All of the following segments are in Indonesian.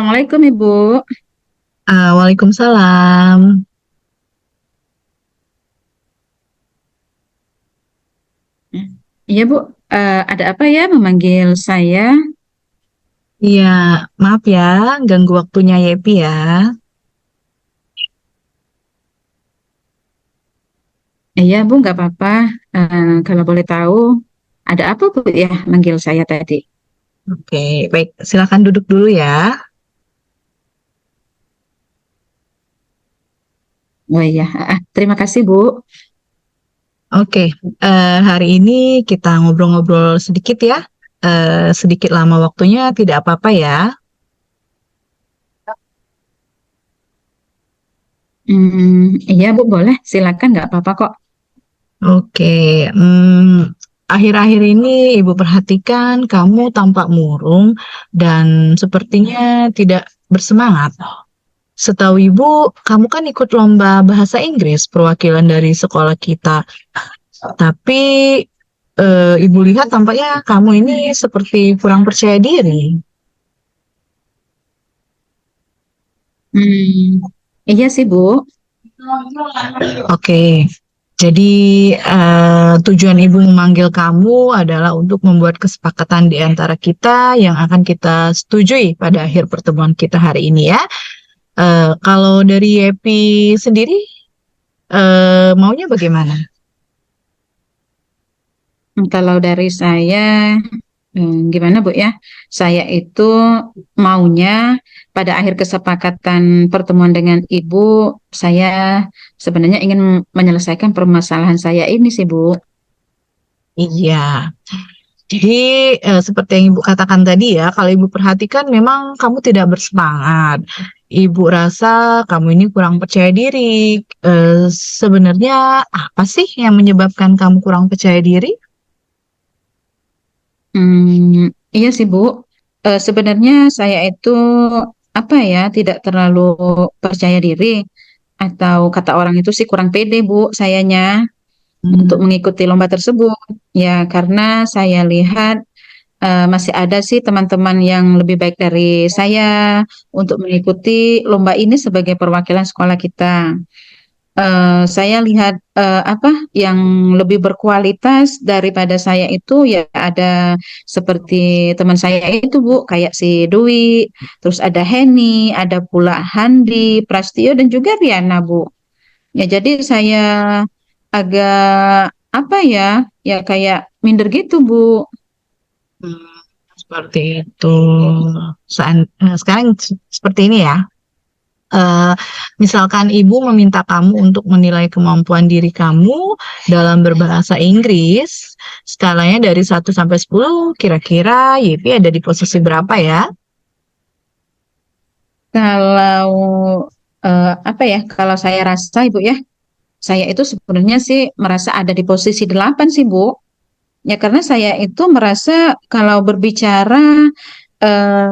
Assalamualaikum Ibu. Waalaikumsalam. Iya Bu, ada apa ya memanggil saya? Iya, maaf ya, ganggu waktunya Yepi ya. Iya Bu, nggak apa-apa. Kalau boleh tahu, ada apa Bu ya manggil saya tadi? Oke, baik, silakan duduk dulu ya. Oh iya, terima kasih Bu. Oke, hari ini kita ngobrol-ngobrol sedikit ya. Sedikit lama waktunya, tidak apa-apa ya. Iya Bu, boleh. Silakan, nggak apa-apa kok. Oke, akhir-akhir ini Ibu perhatikan kamu tampak murung dan sepertinya tidak bersemangat. Setahu Ibu, kamu kan ikut lomba bahasa Inggris perwakilan dari sekolah kita. Tapi Ibu lihat tampaknya kamu ini seperti kurang percaya diri. Hmm, iya sih Bu. Oke, jadi tujuan Ibu memanggil kamu adalah untuk membuat kesepakatan di antara kita yang akan kita setujui pada akhir pertemuan kita hari ini ya. Kalau dari Yepi sendiri, maunya bagaimana? Kalau dari saya, gimana Bu ya? Saya itu maunya pada akhir kesepakatan pertemuan dengan Ibu, saya sebenarnya ingin menyelesaikan permasalahan saya ini sih Bu. Iya. Jadi seperti yang Ibu katakan tadi ya, kalau Ibu perhatikan memang kamu tidak bersemangat. Ibu rasa kamu ini kurang percaya diri. Sebenarnya apa sih yang menyebabkan kamu kurang percaya diri? Iya sih Bu. Sebenarnya saya itu apa ya tidak terlalu percaya diri atau kata orang itu sih kurang pede Bu sayanya untuk Hmm, mengikuti lomba tersebut. Ya karena saya lihat masih ada sih teman-teman yang lebih baik dari saya untuk mengikuti lomba ini sebagai perwakilan sekolah kita. Saya lihat apa yang lebih berkualitas daripada saya itu ya ada seperti teman saya itu Bu, kayak si Dwi, terus ada Henny, ada pula Handi, Prastio dan juga Riana Bu. Ya jadi saya agak apa ya, ya kayak minder gitu Bu. hmm, seperti itu. Sekarang seperti ini ya. Eh, Misalkan ibu meminta kamu untuk menilai kemampuan diri kamu dalam berbahasa Inggris, skalanya dari 1 sampai 10, kira-kira Yepi ada di posisi berapa ya? Kalau apa ya, kalau saya rasa Ibu ya, saya itu sebenarnya sih merasa ada di posisi 8 sih Bu. Ya karena saya itu merasa kalau berbicara eh,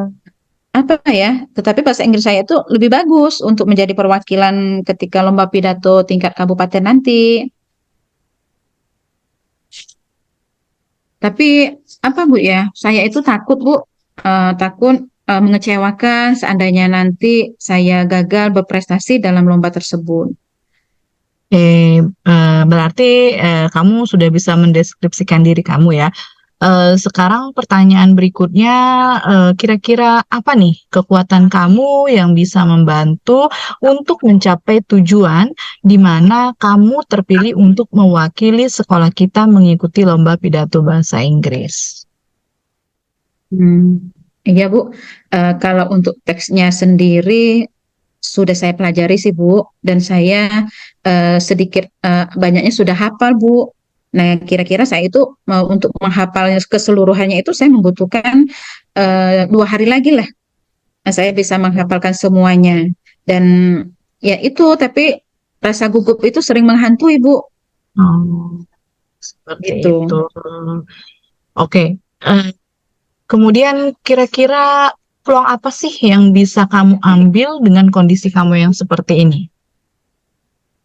apa ya, tetapi bahasa Inggris saya itu lebih bagus untuk menjadi perwakilan ketika lomba pidato tingkat kabupaten nanti. Tapi apa Bu ya, saya itu takut Bu, takut mengecewakan seandainya nanti saya gagal berprestasi dalam lomba tersebut. Berarti kamu sudah bisa mendeskripsikan diri kamu ya. Sekarang pertanyaan berikutnya, kira-kira apa nih kekuatan kamu yang bisa membantu untuk mencapai tujuan di mana kamu terpilih untuk mewakili sekolah kita mengikuti lomba pidato bahasa Inggris? Hmm, iya Bu. Kalau untuk teksnya sendiri sudah saya pelajari sih Bu, dan saya sedikit banyaknya sudah hafal Bu. Nah, kira-kira saya itu mau untuk menghafalnya keseluruhannya itu saya membutuhkan 2 hari lagi lah. Nah, saya bisa menghafalkan semuanya. Dan ya itu, tapi rasa gugup itu sering menghantui Bu, Oh, seperti gitu. itu. Oke. Eh, Kemudian kira-kira peluang apa sih yang bisa kamu ambil dengan kondisi kamu yang seperti ini?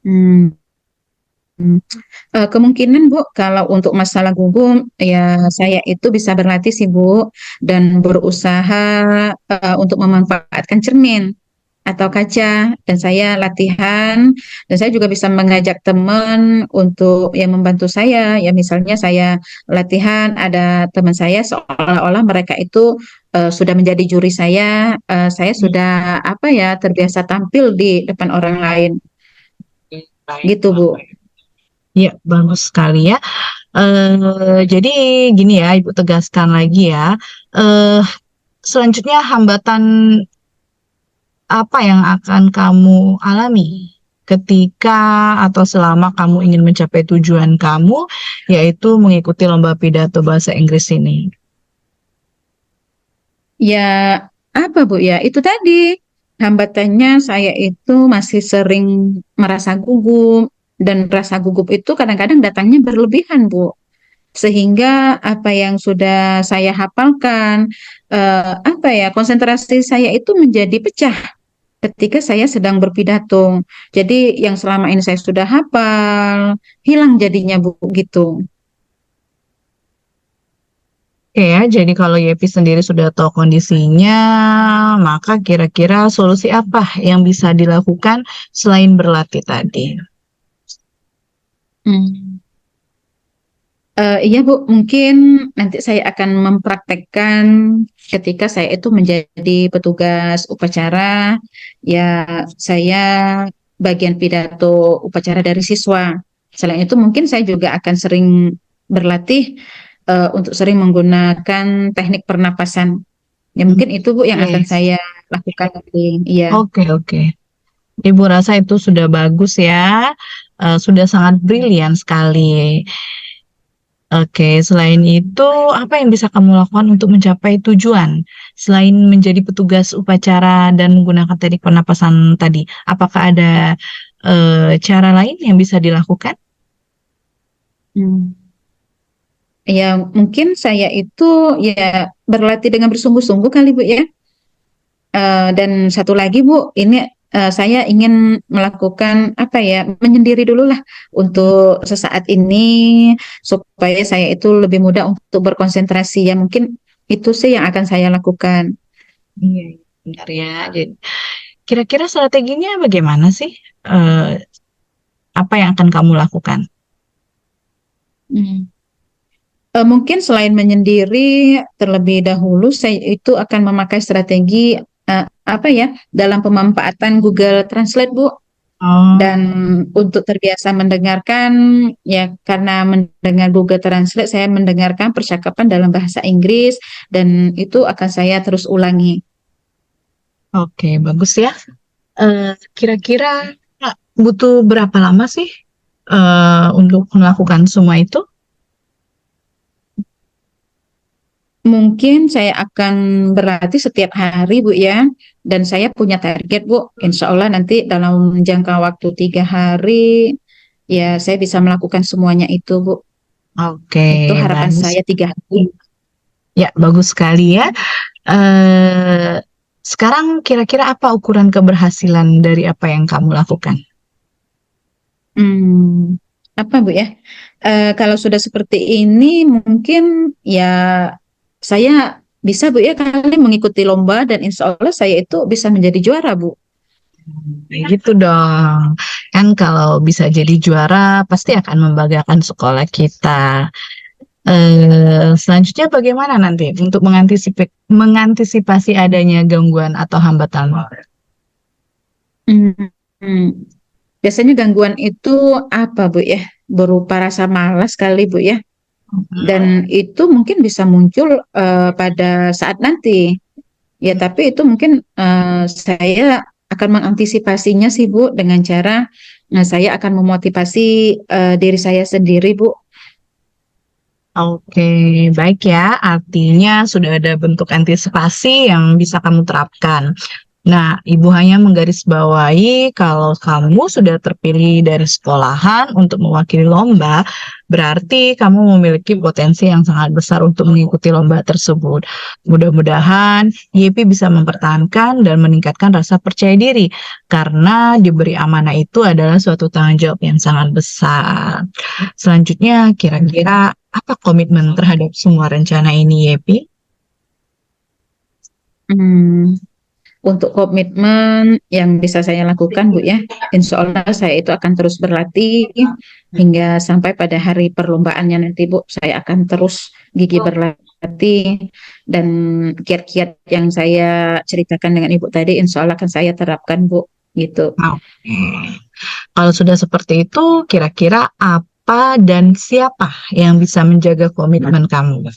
Hmm. Kemungkinan Bu, kalau untuk masalah gugup, ya saya itu bisa berlatih sih Bu, dan berusaha untuk memanfaatkan cermin atau kaca, dan saya latihan, dan saya juga bisa mengajak teman untuk yang membantu saya, ya misalnya saya latihan, ada teman saya seolah-olah mereka itu sudah menjadi juri saya sudah apa ya terbiasa tampil di depan orang lain, Baik. gitu Bu. Ya, bagus sekali ya. Jadi gini ya, Ibu tegaskan lagi ya. Eh, Selanjutnya hambatan apa yang akan kamu alami ketika atau selama kamu ingin mencapai tujuan kamu, yaitu mengikuti lomba pidato bahasa Inggris ini? Ya, apa Bu ya? Itu tadi hambatannya saya itu masih sering merasa gugup dan rasa gugup itu kadang-kadang datangnya berlebihan Bu. Sehingga apa yang sudah saya hafalkan apa ya konsentrasi saya itu menjadi pecah ketika saya sedang berpidato. Jadi yang selama ini saya sudah hafal hilang jadinya Bu gitu. Oke ya, jadi kalau Yepi sendiri sudah tahu kondisinya, maka kira-kira solusi apa yang bisa dilakukan selain berlatih tadi? Hmm. Iya Bu, mungkin nanti saya akan mempraktekkan ketika saya itu menjadi petugas upacara, ya saya bagian pidato upacara dari siswa. Selain itu mungkin saya juga akan sering berlatih untuk sering menggunakan teknik pernapasan. Ya Hmm, mungkin itu Bu yang akan oke, saya lakukan nanti. Iya. oke, oke. Ibu rasa itu sudah bagus ya, sudah sangat brilian sekali. Oke, selain itu, apa yang bisa kamu lakukan untuk mencapai tujuan? Selain menjadi petugas upacara dan menggunakan teknik pernapasan tadi, apakah ada cara lain yang bisa dilakukan? Hmm. Ya mungkin saya itu ya berlatih dengan bersungguh-sungguh kali Bu ya. Dan satu lagi Bu, ini saya ingin melakukan apa ya, menyendiri dulu lah untuk sesaat ini supaya saya itu lebih mudah untuk berkonsentrasi. Ya mungkin itu sih yang akan saya lakukan. Iya, iya, benar ya. Jadi, kira-kira strateginya bagaimana sih? Eh, Apa yang akan kamu lakukan? Hmm. Mungkin selain menyendiri terlebih dahulu, saya itu akan memakai strategi apa ya dalam pemanfaatan Google Translate Bu. Oh, Dan untuk terbiasa mendengarkan, ya karena mendengar Google Translate, saya mendengarkan percakapan dalam bahasa Inggris dan itu akan saya terus ulangi. oke, bagus ya. Kira-kira butuh berapa lama sih untuk melakukan semua itu? Mungkin saya akan berlatih setiap hari, Bu ya. Dan saya punya target, Bu. Insya Allah nanti dalam jangka waktu 3 hari, ya saya bisa melakukan semuanya itu, Bu. Oke, Itu harapan bagus. saya 3 hari. Ya, bagus sekali ya. Eh, Sekarang kira-kira apa ukuran keberhasilan dari apa yang kamu lakukan? Hmm, apa Bu ya? Kalau sudah seperti ini mungkin ya saya bisa Bu ya kali mengikuti lomba dan insya Allah saya itu bisa menjadi juara Bu. Gitu dong. Kan kalau bisa jadi juara, pasti akan membanggakan sekolah kita. Selanjutnya bagaimana nanti untuk mengantisipasi adanya gangguan atau hambatan? Hmm, hmm. Biasanya gangguan itu apa Bu ya? Berupa rasa malas kali Bu ya. Dan itu mungkin bisa muncul pada saat nanti. Ya tapi itu mungkin saya akan mengantisipasinya sih Bu dengan cara saya akan memotivasi diri saya sendiri Bu. Oke, baik ya. Artinya sudah ada bentuk antisipasi yang bisa kamu terapkan. Nah, Ibu hanya menggarisbawahi kalau kamu sudah terpilih dari sekolahan untuk mewakili lomba, berarti kamu memiliki potensi yang sangat besar untuk mengikuti lomba tersebut. Mudah-mudahan YP bisa mempertahankan dan meningkatkan rasa percaya diri, karena diberi amanah itu adalah suatu tanggung jawab yang sangat besar. Selanjutnya, kira-kira apa komitmen terhadap semua rencana ini, YP? Hmm, untuk komitmen yang bisa saya lakukan, Bu ya, insya Allah saya itu akan terus berlatih hingga sampai pada hari perlombaannya nanti, Bu. Saya akan terus gigih berlatih dan kiat-kiat yang saya ceritakan dengan Ibu tadi, insya Allah akan saya terapkan, Bu. Gitu. Oke. Kalau sudah seperti itu, kira-kira apa dan siapa yang bisa menjaga komitmen kamu?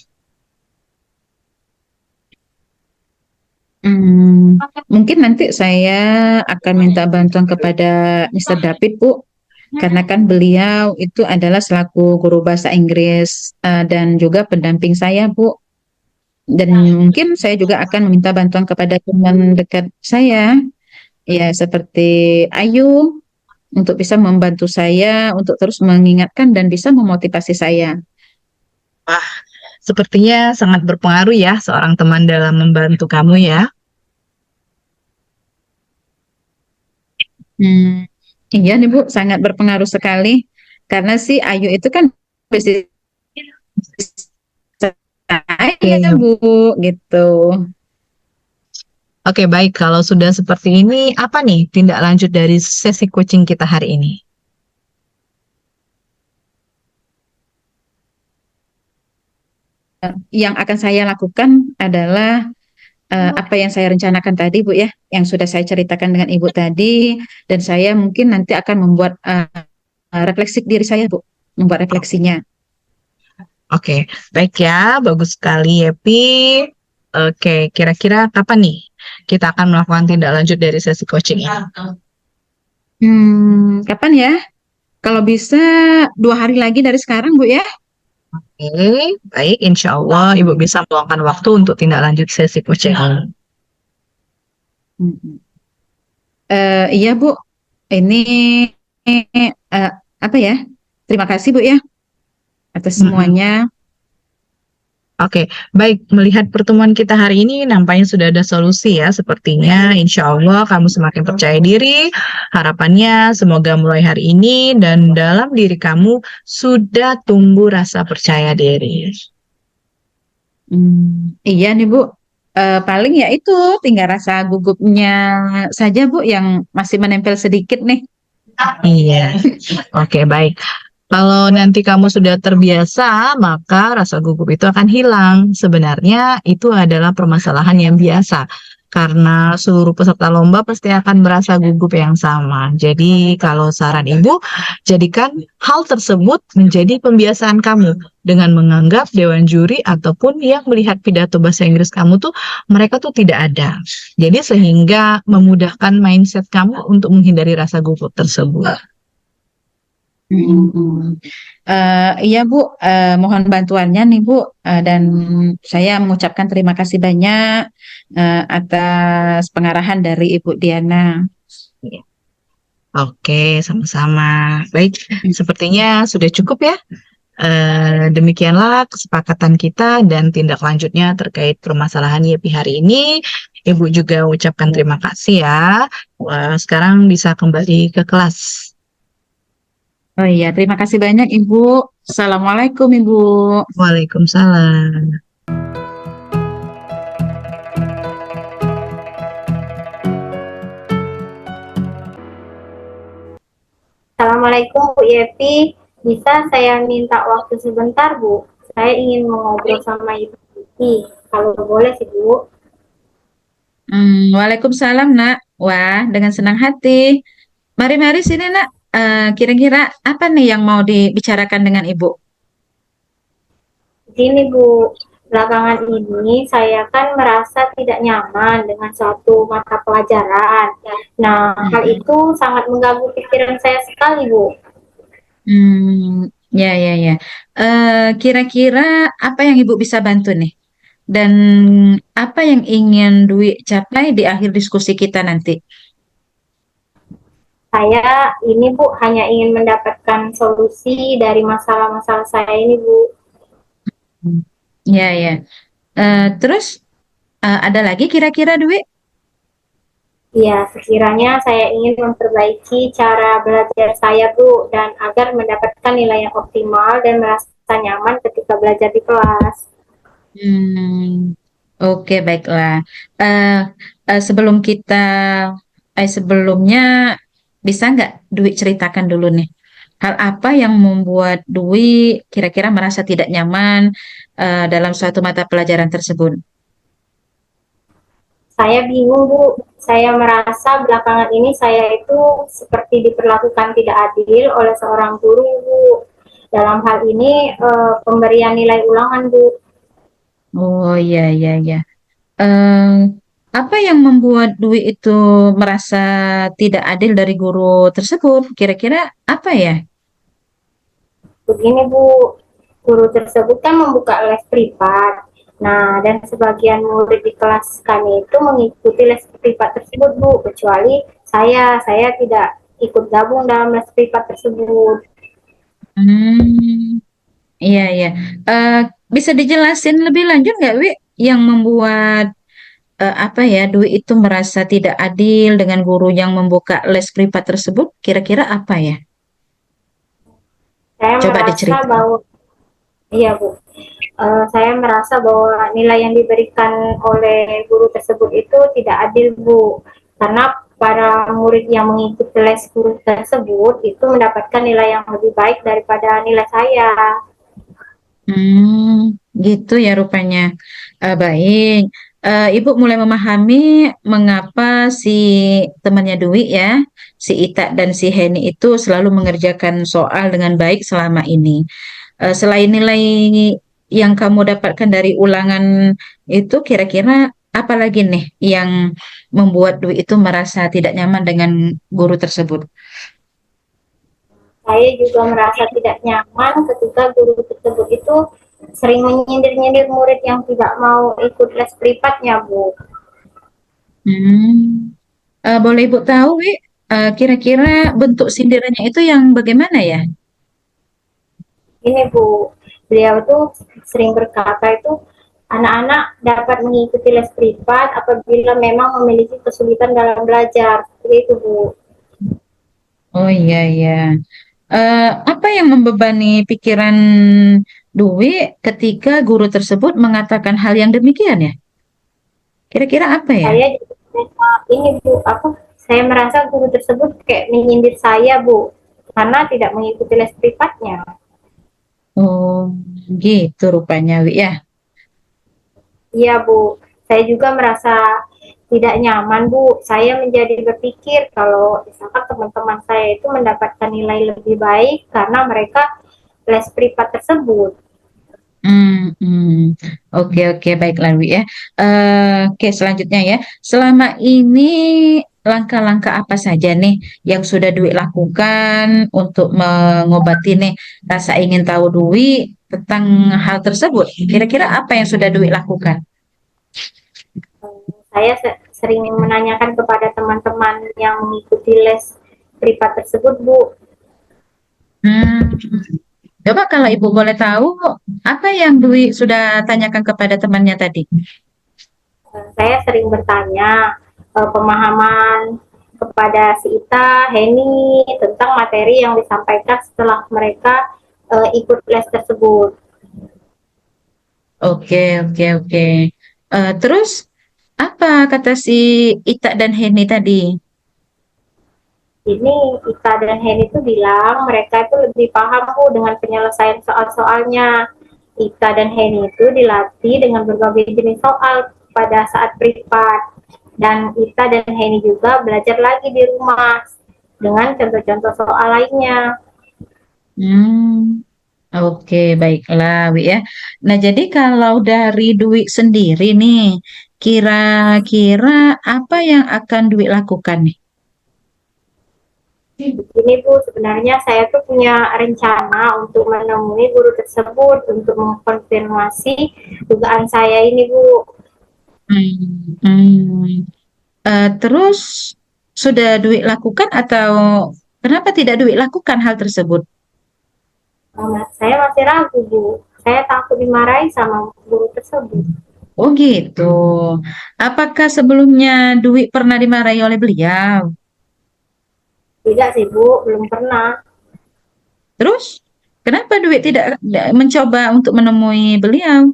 Mungkin nanti saya akan minta bantuan kepada Mr. David, Bu, karena kan beliau itu adalah selaku guru bahasa Inggris dan juga pendamping saya, Bu. Dan mungkin saya juga akan meminta bantuan kepada teman dekat saya, ya seperti Ayu, untuk bisa membantu saya untuk terus mengingatkan dan bisa memotivasi saya. Wah, sepertinya sangat berpengaruh ya seorang teman dalam membantu kamu ya. Hmm, iya nih Bu, sangat berpengaruh sekali. Karena si Ayu itu kan bisnis saya Oke, Bu, gitu. oke, baik. Kalau sudah seperti ini, apa nih tindak lanjut dari sesi coaching kita hari ini? Yang akan saya lakukan adalah apa yang saya rencanakan tadi, Bu ya, yang sudah saya ceritakan dengan Ibu tadi, dan saya mungkin nanti akan membuat refleksi diri saya, Bu, membuat refleksinya. Oke, baik ya, bagus sekali Yepi. Oke, kira-kira kapan nih kita akan melakukan tindak lanjut dari sesi coaching ini? Kapan ya? Kalau bisa 2 hari lagi dari sekarang, Bu ya. Oke, baik, insya Allah Ibu bisa meluangkan waktu untuk tindak lanjut sesi coaching. Hmm. Iya, Bu. Ini eh, apa ya? Terima kasih, Bu ya, atas Mm-mm. semuanya. Oke, baik. Melihat pertemuan kita hari ini, nampaknya sudah ada solusi ya. Sepertinya, insya Allah kamu semakin percaya diri. Harapannya semoga mulai hari ini dan dalam diri kamu sudah tumbuh rasa percaya diri. Iya nih, Bu. Paling ya itu tinggal rasa gugupnya saja, Bu, yang masih menempel sedikit nih. Iya, oke, baik. Kalau nanti kamu sudah terbiasa, maka rasa gugup itu akan hilang. Sebenarnya itu adalah permasalahan yang biasa. Karena seluruh peserta lomba pasti akan merasa gugup yang sama. Jadi kalau saran ibu, jadikan hal tersebut menjadi pembiasaan kamu. Dengan menganggap dewan juri ataupun yang melihat pidato bahasa Inggris kamu tuh, mereka tuh tidak ada. Jadi sehingga memudahkan mindset kamu untuk menghindari rasa gugup tersebut. Mm. Iya Bu, mohon bantuannya nih Bu, dan saya mengucapkan terima kasih banyak atas pengarahan dari Ibu Diana. Oke, sama-sama. Baik, sepertinya sudah cukup ya. Demikianlah kesepakatan kita dan tindak lanjutnya terkait permasalahan YPI hari ini. Ibu juga ucapkan terima kasih ya. Wah, sekarang bisa kembali ke kelas. Oh iya, terima kasih banyak Ibu. Assalamualaikum Ibu. Waalaikumsalam. Assalamualaikum Bu Yepi, bisa saya minta waktu sebentar Bu? Saya ingin mengobrol sama Ibu Yepi, kalau boleh sih Bu. Waalaikumsalam Nak. Wah, dengan senang hati. Mari-mari sini Nak. Kira-kira apa nih yang mau dibicarakan dengan Ibu? Gini Bu, belakangan ini saya kan merasa tidak nyaman dengan suatu mata pelajaran. Nah, hal Mm-mm. itu sangat mengganggu pikiran saya sekali Bu. Ya, ya, ya. Kira-kira apa yang Ibu bisa bantu nih? dan apa yang ingin Dwi capai di akhir diskusi kita nanti? Saya ini Bu hanya ingin mendapatkan solusi dari masalah-masalah saya ini Bu. Hmm. Ya, ya. Terus ada lagi kira-kira Dwi? Ya, sekiranya saya ingin memperbaiki cara belajar saya Bu dan agar mendapatkan nilai yang optimal dan merasa nyaman ketika belajar di kelas. Hmm, oke, baiklah. Eh, sebelumnya bisa nggak Dwi ceritakan dulu nih, hal apa yang membuat Dwi kira-kira merasa tidak nyaman dalam suatu mata pelajaran tersebut? Saya bingung Bu, saya merasa belakangan ini saya itu seperti diperlakukan tidak adil oleh seorang guru Bu. Dalam hal ini pemberian nilai ulangan Bu. Oh, iya, iya, iya. Eh, apa yang membuat Dwi itu merasa tidak adil dari guru tersebut? Kira-kira apa ya? Begini Bu, guru tersebut kan membuka les privat. Nah, dan sebagian murid di kelas kami itu mengikuti les privat tersebut Bu, kecuali saya tidak ikut gabung dalam les privat tersebut. Hmm. Iya, iya. Eh, bisa dijelasin lebih lanjut nggak, Wi, yang membuat apa ya, Dwi itu merasa tidak adil dengan guru yang membuka les privat tersebut? Kira-kira apa ya? Saya Coba merasa diceritain. bahwa, iya Bu, saya merasa bahwa nilai yang diberikan oleh guru tersebut itu tidak adil Bu, karena para murid yang mengikuti les guru tersebut itu mendapatkan nilai yang lebih baik daripada nilai saya. Hmm, gitu ya rupanya. Baik. Ibu mulai memahami mengapa si temannya Dwi ya, si Ita dan si Heni itu selalu mengerjakan soal dengan baik selama ini. Selain nilai yang kamu dapatkan dari ulangan itu, kira-kira apa lagi nih yang membuat Dwi itu merasa tidak nyaman dengan guru tersebut? Saya juga merasa tidak nyaman ketika guru tersebut itu sering menyindir-nyindir murid yang tidak mau ikut les privatnya, Bu. Hmm. Boleh Ibu tahu, Wi, kira-kira bentuk sindirannya itu yang bagaimana ya? Ini, Bu, beliau tuh sering berkata itu anak-anak dapat mengikuti les privat apabila memang memiliki kesulitan dalam belajar. Seperti itu, Bu. Oh, iya, iya. Apa yang membebani pikiran Dwi ketika guru tersebut mengatakan hal yang demikian ya? Kira-kira apa ya? Saya ini, Bu, apa? Saya merasa guru tersebut kayak menyindir saya, Bu, karena tidak mengikuti les privatnya. Oh, gitu rupanya, Wi ya. Iya, Bu. Saya juga merasa tidak nyaman, Bu. Saya menjadi berpikir kalau misalkan teman-teman saya itu mendapatkan nilai lebih baik karena mereka les privat tersebut. Hmm, hmm. Oke, oke, baiklah, Wi ya. Oke, selanjutnya ya. Selama ini langkah-langkah apa saja nih yang sudah Dwi lakukan untuk mengobati nih rasa ingin tahu Dwi tentang hal tersebut? Kira-kira apa yang sudah Dwi lakukan? Saya sering menanyakan kepada teman-teman yang mengikuti les privat tersebut, Bu. Hmm. Coba kalau Ibu boleh tahu, apa yang Dwi sudah tanyakan kepada temannya tadi? Saya sering bertanya pemahaman kepada si Ita, Heni tentang materi yang disampaikan setelah mereka ikut les tersebut. Oke, oke, oke. Terus apa kata si Ita dan Heni tadi? Ini Ita dan Heni itu bilang mereka itu lebih paham Bu dengan penyelesaian soal-soalnya. Ita dan Heni itu dilatih dengan berbagai jenis soal pada saat privat. Dan Ita dan Heni juga belajar lagi di rumah dengan contoh-contoh soal lainnya. Hmm, oke, baiklah, Wi ya. Nah, jadi kalau dari Dwi sendiri nih, kira-kira apa yang akan Dwi lakukan nih? Ini Bu, sebenarnya saya tuh punya rencana untuk menemui guru tersebut untuk mengkonfirmasi dugaan saya ini Bu. Hmm, hmm. Terus sudah Dwi lakukan atau kenapa tidak Dwi lakukan hal tersebut? Saya masih ragu Bu, saya takut dimarahi sama guru tersebut. Oh gitu. Apakah sebelumnya Dwi pernah dimarahi oleh beliau? Tidak sih Bu, belum pernah. Terus kenapa Dwi tidak mencoba untuk menemui beliau?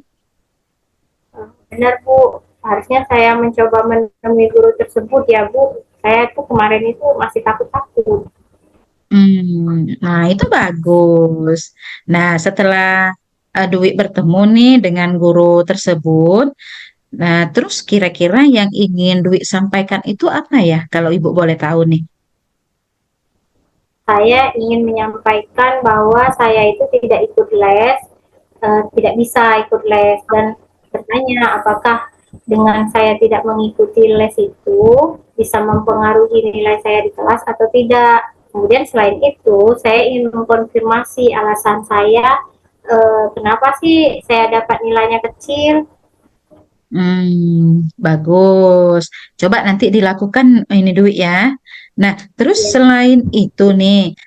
Benar Bu, harusnya saya mencoba menemui guru tersebut ya Bu. Saya tuh kemarin itu masih takut-takut. Nah, itu bagus. Nah, setelah Dwi bertemu nih dengan guru tersebut, nah, terus kira-kira yang ingin Dwi sampaikan itu apa ya? Kalau Ibu boleh tahu nih. Saya ingin menyampaikan bahwa saya itu tidak ikut les, tidak bisa ikut les, dan bertanya apakah dengan saya tidak mengikuti les itu bisa mempengaruhi nilai saya di kelas atau tidak. Kemudian selain itu, saya ingin mengkonfirmasi alasan saya, kenapa sih saya dapat nilainya kecil. Bagus. Coba nanti dilakukan ini Dwi ya. Nah, terus Ya, selain itu nih,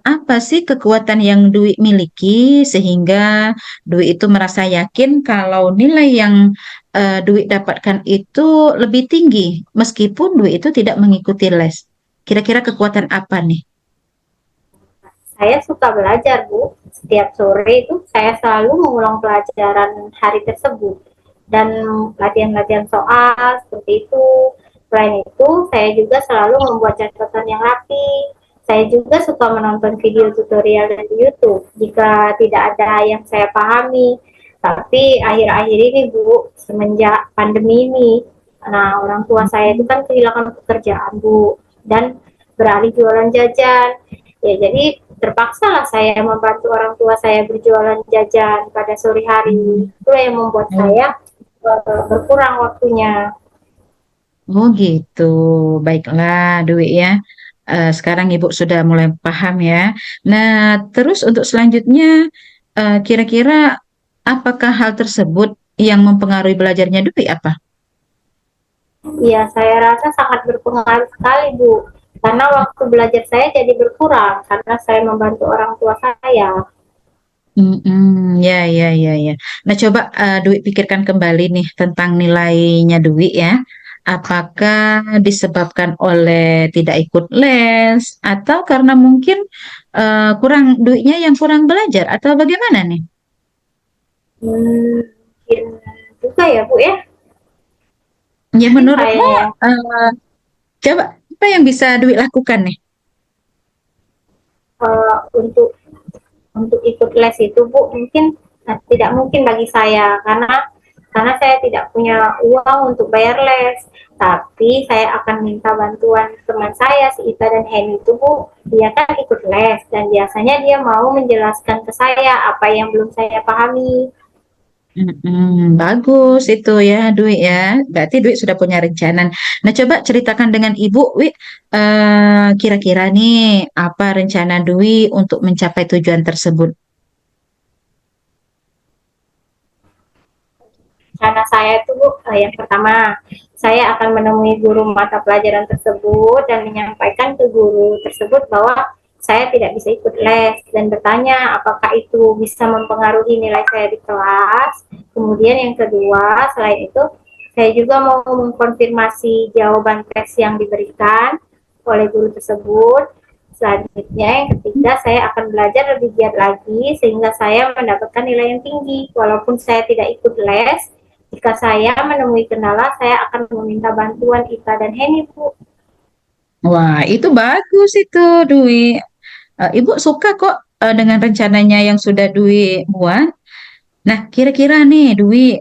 apa sih kekuatan yang Dwi miliki sehingga Dwi itu merasa yakin kalau nilai yang Dwi dapatkan itu lebih tinggi meskipun Dwi itu tidak mengikuti les. Kira-kira kekuatan apa nih? saya suka belajar, Bu. Setiap sore itu saya selalu mengulang pelajaran hari tersebut dan latihan-latihan soal seperti itu. Selain itu, saya juga selalu membuat catatan yang rapi. Saya juga suka menonton video tutorial dari YouTube jika tidak ada yang saya pahami. Tapi akhir-akhir ini, Bu, semenjak pandemi ini, nah orang tua saya itu kan kehilangan pekerjaan, Bu, dan beralih jualan jajan. Ya, jadi terpaksa lah saya membantu orang tua saya berjualan jajan pada sore hari. Itu yang membuat saya berkurang waktunya. Oh gitu, baiklah Dwi ya. Sekarang Ibu sudah mulai paham ya. Nah, terus untuk selanjutnya, kira-kira apakah hal tersebut yang mempengaruhi belajarnya Dwi apa? Iya, saya rasa sangat berpengaruh sekali, Bu. Karena waktu belajar saya jadi berkurang karena saya membantu orang tua saya. Ya, ya, ya, ya. Nah, coba Dwi pikirkan kembali nih tentang nilainya Dwi ya. Apakah disebabkan oleh tidak ikut les atau karena mungkin kurang duitnya yang kurang belajar atau bagaimana nih? Mungkin juga ya, Bu ya. Ya Mungkin menurutmu saya eh, coba apa yang bisa Dwi lakukan nih? untuk ikut les itu Bu mungkin tidak mungkin bagi saya karena saya tidak punya uang untuk bayar les, tapi saya akan minta bantuan teman saya si Ita dan Henny itu Bu, dia kan ikut les dan biasanya dia mau menjelaskan ke saya apa yang belum saya pahami. Bagus itu ya, Dwi ya. Berarti Dwi sudah punya rencana. Nah, coba ceritakan dengan Ibu, Wi. Kira-kira nih apa rencana Dwi untuk mencapai tujuan tersebut? Karena saya itu Bu, yang pertama saya akan menemui guru mata pelajaran tersebut dan menyampaikan ke guru tersebut bahwa saya tidak bisa ikut les dan bertanya apakah itu bisa mempengaruhi nilai saya di kelas. Kemudian yang kedua, selain itu saya juga mau mengkonfirmasi jawaban tes yang diberikan oleh guru tersebut. Selanjutnya yang ketiga, saya akan belajar lebih giat lagi sehingga saya mendapatkan nilai yang tinggi. Walaupun saya tidak ikut les, jika saya menemui kendala, saya akan meminta bantuan Ita dan Henny, Bu. Wah, itu bagus itu, Dwi. Ibu suka kok dengan rencananya yang sudah Dwi buat. Nah, kira-kira nih, Dwi,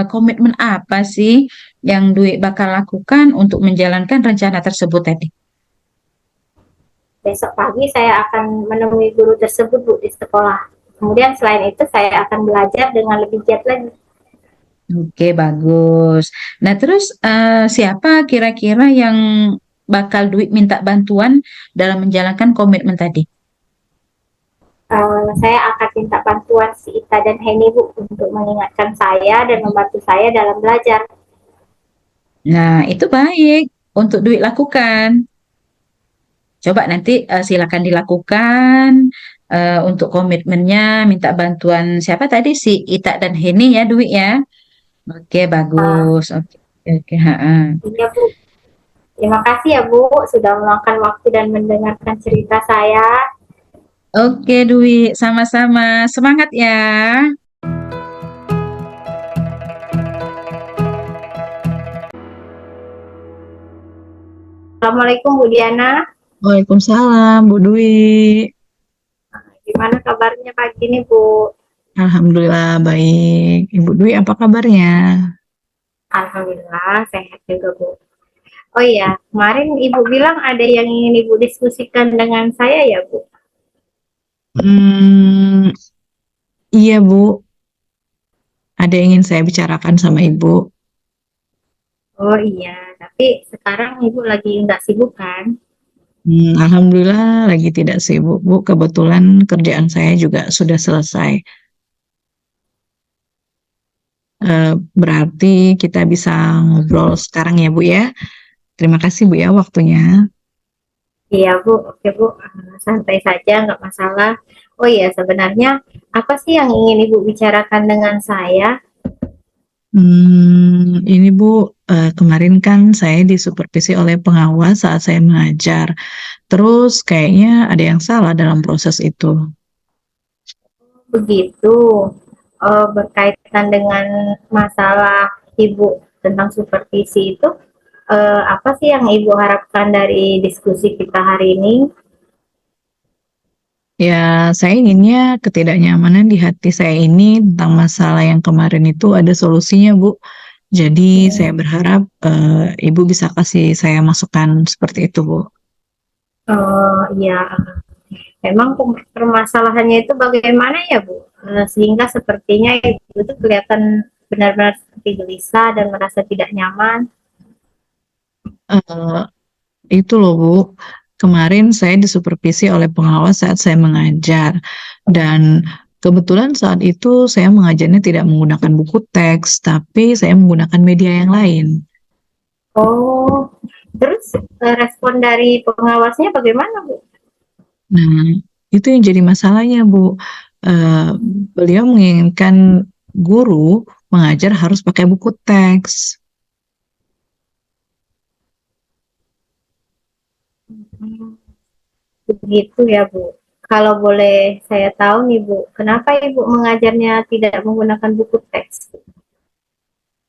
komitmen apa sih yang Dwi bakal lakukan untuk menjalankan rencana tersebut tadi? Besok pagi saya akan menemui guru tersebut, Bu, di sekolah. Kemudian selain itu, saya akan belajar dengan lebih giat lagi. Oke, bagus. Nah, terus siapa kira-kira yang bakal duit minta bantuan dalam menjalankan komitmen tadi? Saya akan minta bantuan si Ita dan Heni Bu untuk mengingatkan saya dan membantu saya dalam belajar. Nah, itu baik untuk duit lakukan. Coba nanti silakan dilakukan untuk komitmennya, minta bantuan siapa tadi si Ita dan Heni ya duit ya. Oke, Uh, bagus. Oke, oke, ha. iya Bu. Terima kasih ya Bu sudah meluangkan waktu dan mendengarkan cerita saya. Oke, Dwi, sama-sama. Semangat ya. Assalamualaikum Bu Diana. Waalaikumsalam, Bu Dwi. Gimana kabarnya pagi ini Bu? Alhamdulillah baik. Ibu Dwi apa kabarnya? Alhamdulillah sehat juga Bu. Oh iya, kemarin Ibu bilang ada yang ingin Ibu diskusikan dengan saya ya Bu? Hmm, iya Bu, ada yang ingin saya bicarakan sama Ibu. Oh iya, tapi sekarang Ibu lagi nggak sibuk kan? Alhamdulillah lagi tidak sibuk Bu. Kebetulan kerjaan saya juga sudah selesai. Berarti kita bisa ngobrol sekarang ya Bu ya. Terima kasih Bu ya waktunya. Iya Bu, oke Bu, santai saja nggak masalah. Oh iya, sebenarnya apa sih yang ingin Ibu bicarakan dengan saya? Ini Bu, kemarin kan saya disupervisi oleh pengawas saat saya mengajar. Terus kayaknya ada yang salah dalam proses itu. Begitu, berkaitan dengan masalah Ibu tentang supervisi itu, apa sih yang Ibu harapkan dari diskusi kita hari ini? Ya, saya inginnya ketidaknyamanan di hati saya ini tentang masalah yang kemarin itu ada solusinya, Bu. Jadi saya berharap Ibu bisa kasih saya masukan seperti itu, Bu. Ya, memang permasalahannya itu bagaimana ya Bu? Sehingga sepertinya Ibu itu kelihatan benar-benar seperti gelisah dan merasa tidak nyaman. Eh, itu loh, Bu. Kemarin saya disupervisi oleh pengawas saat saya mengajar. Dan kebetulan saat itu saya mengajarnya tidak menggunakan buku teks, tapi saya menggunakan media yang lain. Oh, terus respon dari pengawasnya bagaimana Bu? Nah, itu yang jadi masalahnya, Bu. Eh, Beliau menginginkan guru mengajar harus pakai buku teks. Hmm, begitu ya Bu. Kalau boleh saya tahu nih Bu, kenapa Ibu mengajarnya tidak menggunakan buku teks?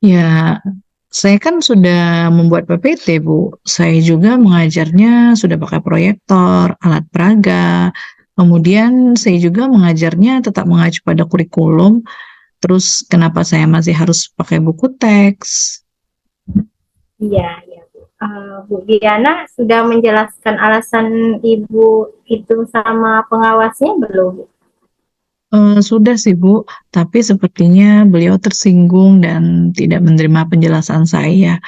Ya, saya kan sudah membuat PPT, Bu. Saya juga mengajarnya sudah pakai proyektor, alat peraga. Kemudian saya juga mengajarnya tetap mengacu pada kurikulum. Terus kenapa saya masih harus pakai buku teks? Iya, ya Bu. Bu Diana sudah menjelaskan alasan Ibu itu sama pengawasnya belum? Sudah sih Bu, tapi sepertinya beliau tersinggung dan tidak menerima penjelasan saya.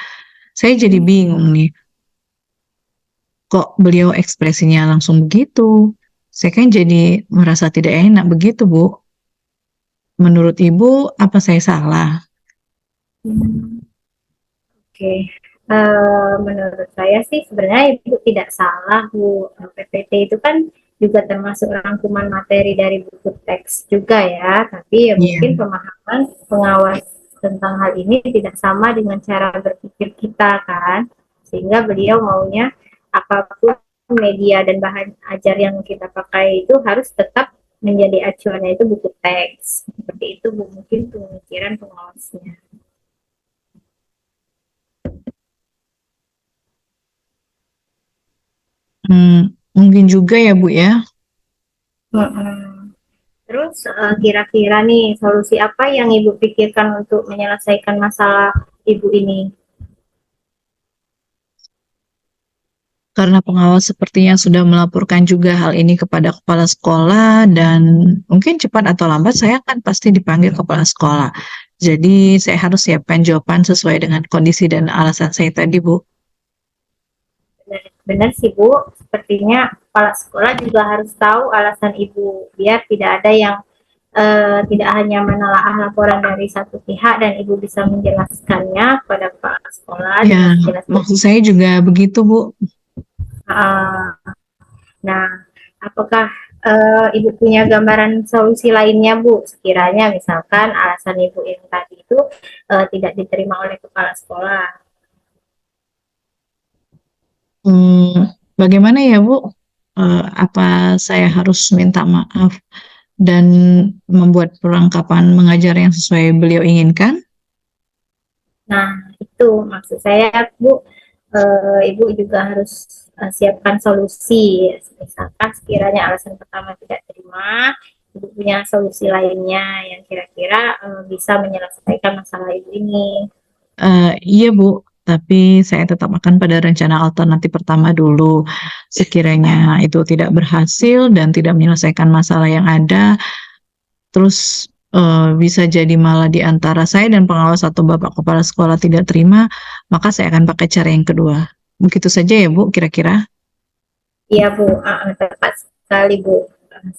Saya jadi bingung nih, kok beliau ekspresinya langsung begitu? Saya kan jadi merasa tidak enak begitu Bu. Menurut Ibu, apa saya salah? Hmm, Oke, menurut saya sih sebenarnya Ibu tidak salah Bu. PPT itu kan juga termasuk rangkuman materi dari buku teks juga ya, tapi ya Iya. mungkin pemahaman pengawas tentang hal ini tidak sama dengan cara berpikir kita kan, sehingga beliau maunya apapun media dan bahan ajar yang kita pakai itu harus tetap menjadi acuannya itu buku teks. Seperti itu Bu, mungkin pemikiran pengawasnya. Mungkin juga ya Bu ya. Mm-mm. Terus kira-kira nih solusi apa yang Ibu pikirkan untuk menyelesaikan masalah Ibu ini? Karena pengawas sepertinya sudah melaporkan juga hal ini kepada kepala sekolah dan mungkin cepat atau lambat saya akan pasti dipanggil kepala sekolah. Jadi saya harus siapkan jawaban sesuai dengan kondisi dan alasan saya tadi, Bu. benar sih Bu, sepertinya kepala sekolah juga harus tahu alasan Ibu, biar tidak ada yang tidak hanya menelaah laporan dari satu pihak dan Ibu bisa menjelaskannya kepada kepala sekolah dengan Ya, sejelas. maksud saya juga begitu, Bu. Uh, nah, apakah Ibu punya gambaran solusi lainnya, Bu? Sekiranya misalkan alasan Ibu yang tadi itu tidak diterima oleh kepala sekolah. Bagaimana ya, Bu? Apa saya harus minta maaf dan membuat perlengkapan mengajar yang sesuai beliau inginkan? Nah, itu maksud saya, Bu. Ibu juga harus siapkan solusi. Misalkan sekiranya alasan pertama tidak terima, Ibu punya solusi lainnya yang kira-kira bisa menyelesaikan masalah Ibu ini. Iya, Bu. Tapi saya tetap akan pada rencana alternatif pertama dulu. Sekiranya itu tidak berhasil dan tidak menyelesaikan masalah yang ada, terus bisa jadi malah di antara saya dan pengawas atau bapak kepala sekolah tidak terima, maka saya akan pakai cara yang kedua. Begitu saja ya, Bu, kira-kira. Iya Bu, tepat sekali Bu.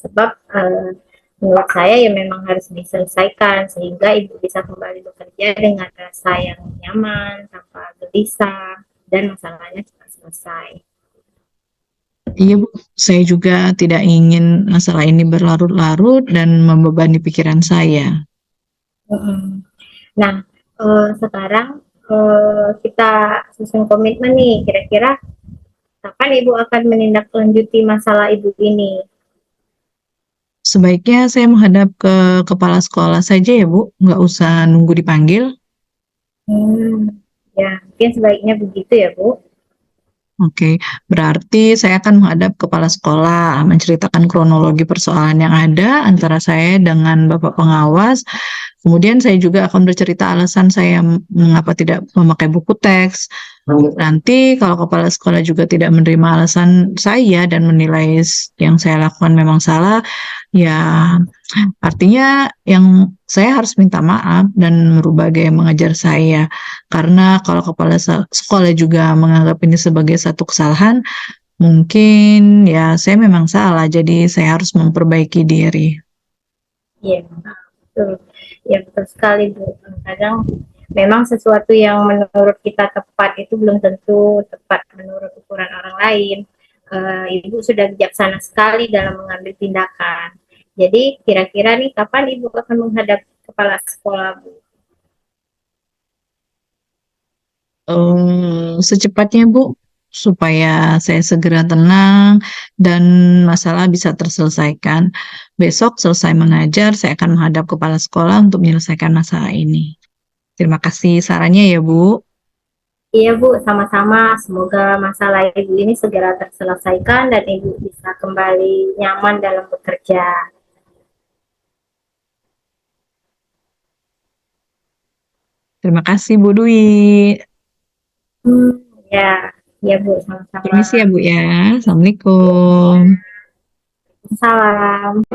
Sebab menurut saya ya memang harus diselesaikan sehingga Ibu bisa kembali bekerja dengan rasa yang nyaman, tanpa gelisah, dan masalahnya cepat selesai. Iya, Bu. Saya juga tidak ingin masalah ini berlarut-larut dan membebani pikiran saya. Nah, sekarang kita susun komitmen nih, kira-kira kapan Ibu akan menindaklanjuti masalah Ibu ini? Sebaiknya saya menghadap ke kepala sekolah saja ya, Bu. Nggak usah nunggu dipanggil. Ya, mungkin sebaiknya begitu ya, Bu. Oke, berarti saya akan menghadap kepala sekolah, menceritakan kronologi persoalan yang ada antara saya dengan Bapak pengawas. Kemudian saya juga akan bercerita alasan saya mengapa tidak memakai buku teks. Nanti kalau kepala sekolah juga tidak menerima alasan saya dan menilai yang saya lakukan memang salah, ya artinya yang saya harus minta maaf dan merubah gaya mengajar saya. Karena kalau kepala sekolah juga menganggap ini sebagai satu kesalahan, mungkin ya saya memang salah, jadi saya harus memperbaiki diri. Iya, betul. Ya, betul sekali, Bu. Kadang memang sesuatu yang menurut kita tepat itu belum tentu tepat menurut ukuran orang lain. Ibu sudah bijaksana sekali dalam mengambil tindakan. Jadi, kira-kira nih kapan Ibu akan menghadap kepala sekolah, Bu? Secepatnya, Bu, supaya saya segera tenang dan masalah bisa terselesaikan. Besok selesai mengajar, saya akan menghadap kepala sekolah untuk menyelesaikan masalah ini. Terima kasih sarannya ya, Bu. Iya, Bu, sama-sama. Semoga masalah Ibu ini segera terselesaikan dan Ibu bisa kembali nyaman dalam bekerja. Terima kasih, Bu Dwi. Ya, ya Bu, sama-sama. Permisi ya, Bu ya. Assalamualaikum. Salam.